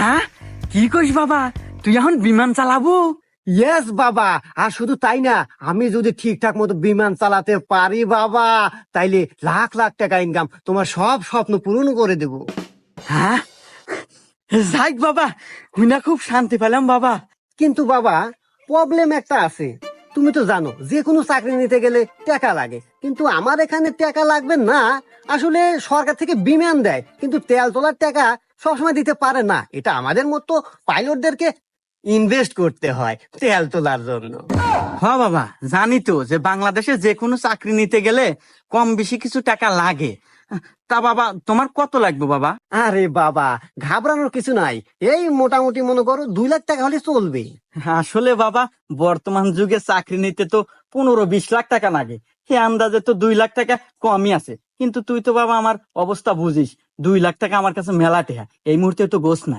হ্যাঁ, কি কইস বাবা, তুই এখন বিমান চালাবো? ইয়েস বাবা, আর শুধু তাই না, আমি যদি ঠিকঠাক মতো বিমান চালাতে পারি বাবা, তাইলে লাখ লাখ টাকা ইনকাম, তোমার সব স্বপ্ন পূরণ করে দেব। হ্যাঁ, যাক বাবা, হুইনা খুব শান্তি পেলাম বাবা। কিন্তু বাবা, প্রবলেম একটা আছে। তুমি তো জানো যে কোনো চাকরি নিতে গেলে টাকা লাগে, কিন্তু আমার এখানে টাকা লাগবে না। আসলে সরকার থেকে বিমান দেয়, কিন্তু তেল তোলার টাকা সবসময় দিতে পারে না। এটা আমাদের মতো পাইলটদেরকে ইনভেস্ট করতে হয় তেল তোলার জন্য। হ্যাঁ বাবা, জানি তো যে বাংলাদেশে যে কোনো চাকরি নিতে গেলে কম বেশি কিছু টাকা লাগে। তা বাবা, তোমার কত লাগবে বাবা? আরে বাবা, ঘাবড়ানোর কিছু নাই। এই মোটামুটি মনে করো 2 লাখ টাকা হলে চলবে। আসলে বাবা, বর্তমান যুগে চাকরি নিতে তো 15-20 লাখ টাকা লাগে। সে আন্দাজে তো 2 লাখ টাকা কমই আছে। কিন্তু তুই তো বাবা আমার অবস্থা বুঝিস, 2 লাখ টাকা আমার কাছে মেলা টেহা, এই মুহূর্তে তো গোছ নাই।